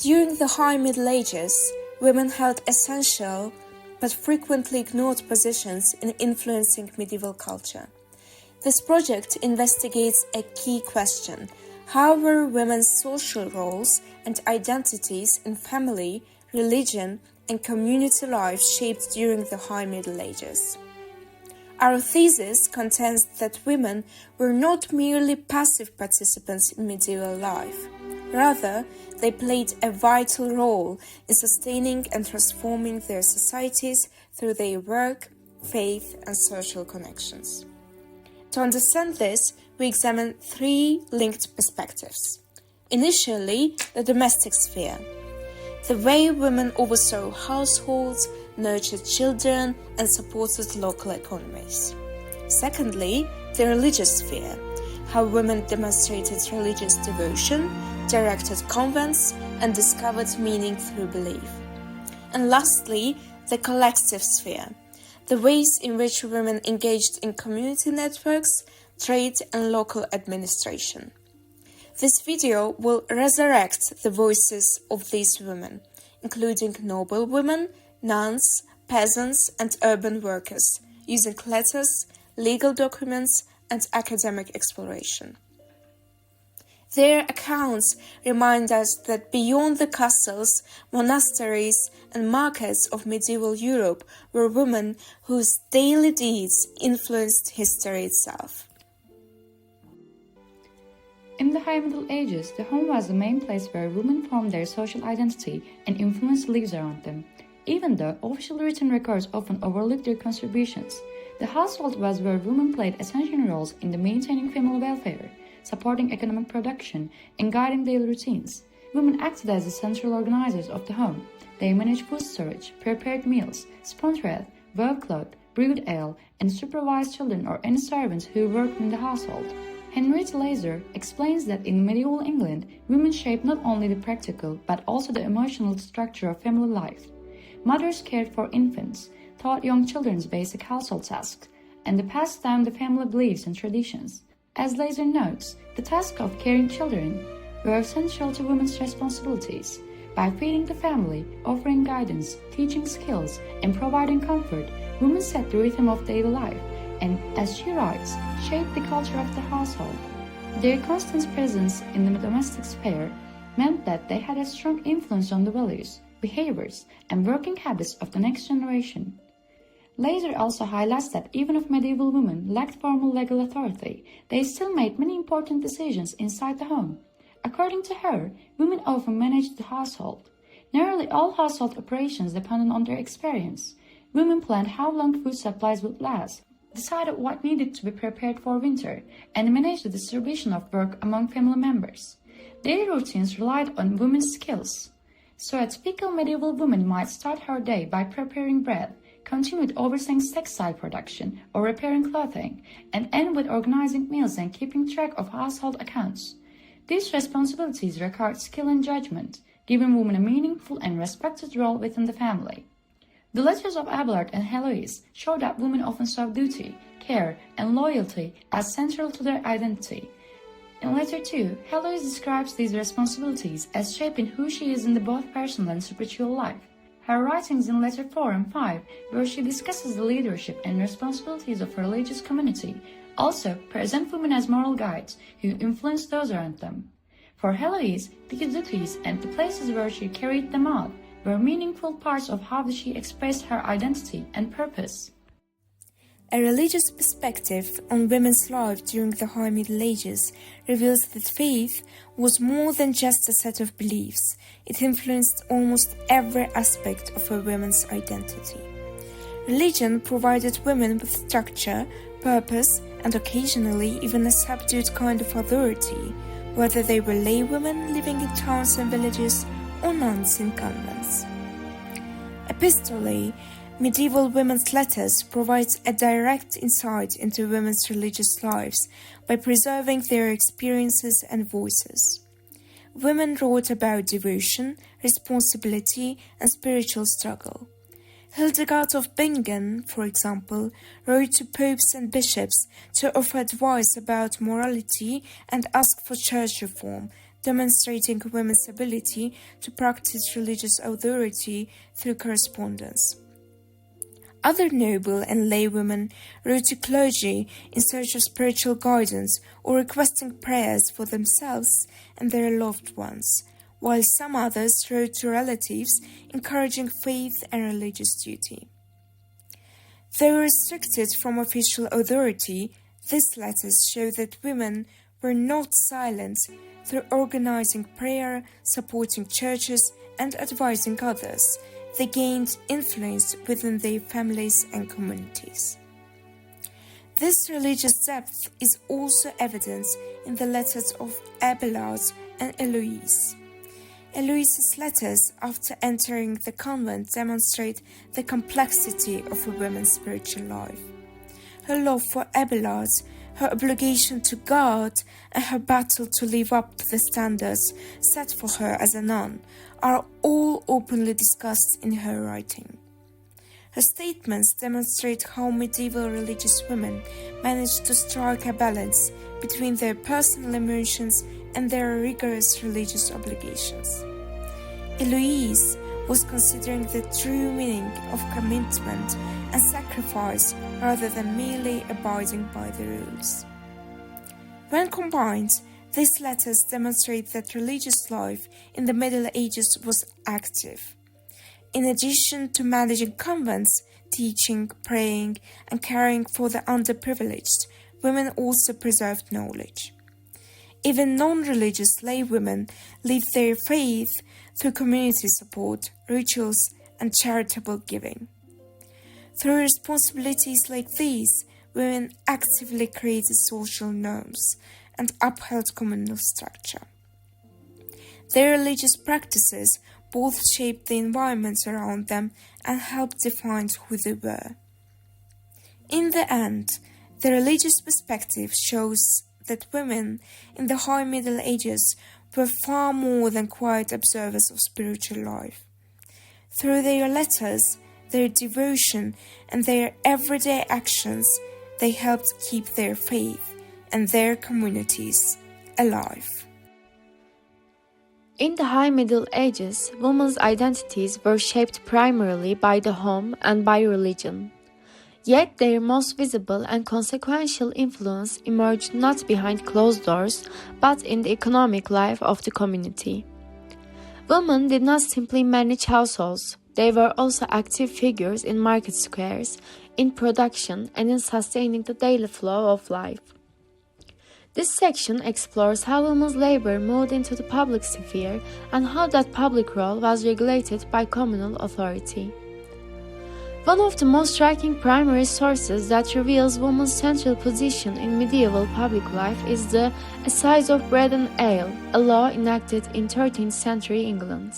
During the High Middle Ages, women held essential but frequently ignored positions in influencing medieval culture. This project investigates a key question: how were women's social roles and identities in family, religion, and community life shaped during the High Middle Ages? Our thesis contends that women were not merely passive participants in medieval life. Rather, they played a vital role in sustaining and transforming their societies through their work, faith, and social connections. To understand this, we examine three linked perspectives. Initially, the domestic sphere, the way women oversaw households, nurtured children, and supported local economies. Secondly, the religious sphere, how women demonstrated religious devotion, directed convents, and discovered meaning through belief. And lastly, the collective sphere, the ways in which women engaged in community networks, trade, and local administration. This video will resurrect the voices of these women, including noble women, nuns, peasants, and urban workers, using letters, legal documents, and academic exploration. Their accounts remind us that beyond the castles, monasteries, and markets of medieval Europe were women whose daily deeds influenced history itself. In the High Middle Ages, the home was the main place where women formed their social identity and influenced lives around them. Even though official written records often overlook their contributions, the household was where women played essential roles in the maintaining family welfare, supporting economic production, and guiding daily routines. Women acted as the central organizers of the home. They managed food storage, prepared meals, spun thread, wove cloth, brewed ale, and supervised children or any servants who worked in the household. Henrietta Leyser explains that in medieval England, women shaped not only the practical but also the emotional structure of family life. Mothers cared for infants, taught young children basic household tasks, and passed down the family beliefs and traditions. As Leyser notes, the task of caring children were essential to women's responsibilities. By feeding the family, offering guidance, teaching skills, and providing comfort, women set the rhythm of daily life and, as she writes, shaped the culture of the household. Their constant presence in the domestic sphere meant that they had a strong influence on the values, behaviors, and working habits of the next generation. Leyser also highlights that even if medieval women lacked formal legal authority, they still made many important decisions inside the home. According to her, women often managed the household. Nearly all household operations depended on their experience. Women planned how long food supplies would last, decided what needed to be prepared for winter, and managed the distribution of work among family members. Daily routines relied on women's skills. So a typical medieval woman might start her day by preparing bread, continue with overseeing textile production or repairing clothing, and end with organizing meals and keeping track of household accounts. These responsibilities required skill and judgment, giving women a meaningful and respected role within the family. The letters of Abelard and Heloise show that women often saw duty, care, and loyalty as central to their identity. In letter 2, Heloise describes these responsibilities as shaping who she is in the both personal and spiritual life. Her writings in letter 4 and 5, where she discusses the leadership and responsibilities of a religious community, also present women as moral guides who influence those around them. For Heloise, these duties and the places where she carried them out were meaningful parts of how she expressed her identity and purpose. A religious perspective on women's life during the High Middle Ages reveals that faith was more than just a set of beliefs. It influenced almost every aspect of a woman's identity. Religion provided women with structure, purpose, and occasionally even a subdued kind of authority, whether they were laywomen living in towns and villages or nuns in convents. Epistolary, medieval women's letters provide a direct insight into women's religious lives by preserving their experiences and voices. Women wrote about devotion, responsibility, and spiritual struggle. Hildegard of Bingen, for example, wrote to popes and bishops to offer advice about morality and ask for church reform, demonstrating women's ability to practice religious authority through correspondence. Other noble and lay women wrote to clergy in search of spiritual guidance or requesting prayers for themselves and their loved ones, while some others wrote to relatives encouraging faith and religious duty. Though restricted from official authority, these letters show that women were not silent. Through organizing prayer, supporting churches, and advising others, they gained influence within their families and communities. This religious depth is also evident in the letters of Abelard and Eloise. Eloise's letters after entering the convent demonstrate the complexity of a woman's spiritual life. Her love for Abelard, her obligation to God, and her battle to live up to the standards set for her as a nun are all openly discussed in her writing. Her statements demonstrate how medieval religious women managed to strike a balance between their personal emotions and their rigorous religious obligations. Eloise was considering the true meaning of commitment and sacrifice rather than merely abiding by the rules. When combined, these letters demonstrate that religious life in the Middle Ages was active. In addition to managing convents, teaching, praying, and caring for the underprivileged, women also preserved knowledge. Even non-religious lay women lived their faith through community support, rituals, and charitable giving. Through responsibilities like these, women actively created social norms and upheld communal structure. Their religious practices both shaped the environment around them and helped define who they were. In the end, the religious perspective shows that women in the High Middle Ages were far more than quiet observers of spiritual life. Through their letters, their devotion, and their everyday actions, they helped keep their faith and their communities alive. In the High Middle Ages, women's identities were shaped primarily by the home and by religion. Yet their most visible and consequential influence emerged not behind closed doors, but in the economic life of the community. Women did not simply manage households, they were also active figures in market squares, in production, and in sustaining the daily flow of life. This section explores how women's labor moved into the public sphere and how that public role was regulated by communal authority. One of the most striking primary sources that reveals women's central position in medieval public life is the Assize of Bread and Ale, a law enacted in 13th century England.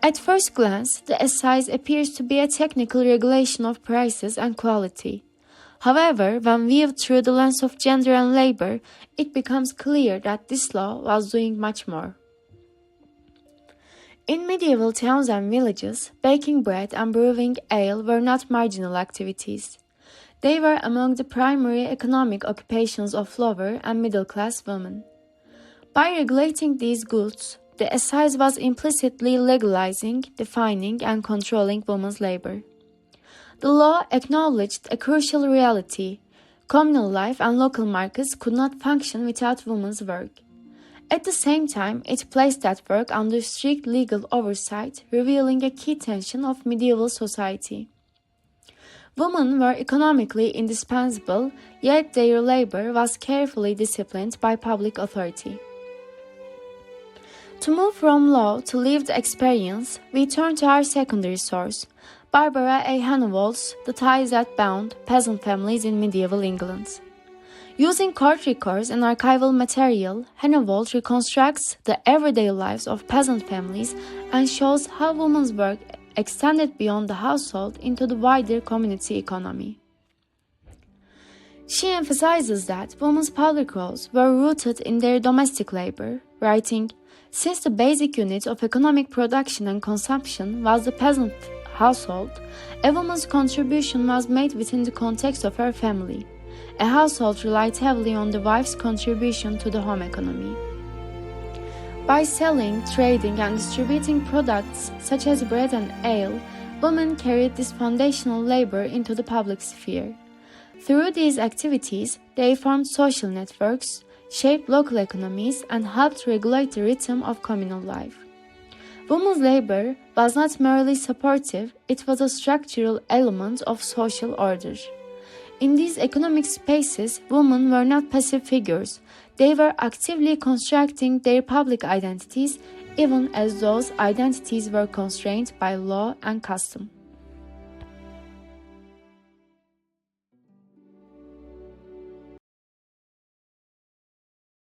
At first glance, the assize appears to be a technical regulation of prices and quality. However, when viewed through the lens of gender and labor, it becomes clear that this law was doing much more. In medieval towns and villages, baking bread and brewing ale were not marginal activities. They were among the primary economic occupations of lower and middle-class women. By regulating these goods, the assize was implicitly legalizing, defining, and controlling women's labor. The law acknowledged a crucial reality: communal life and local markets could not function without women's work. At the same time, it placed that work under strict legal oversight, revealing a key tension of medieval society. Women were economically indispensable, yet their labor was carefully disciplined by public authority. To move from law to lived experience, we turn to our secondary source, Barbara A. Hannawald's The Ties That Bound Peasant Families in Medieval England. Using court records and archival material, Hannawald reconstructs the everyday lives of peasant families and shows how women's work extended beyond the household into the wider community economy. She emphasizes that women's public roles were rooted in their domestic labor, writing, "Since the basic unit of economic production and consumption was the peasant household, a woman's contribution was made within the context of her family. A household relied heavily on the wife's contribution to the home economy." By selling, trading, and distributing products such as bread and ale, women carried this foundational labor into the public sphere. Through these activities, they formed social networks, shaped local economies, and helped regulate the rhythm of communal life. Women's labor was not merely supportive, it was a structural element of social order. In these economic spaces, women were not passive figures. They were actively constructing their public identities, even as those identities were constrained by law and custom.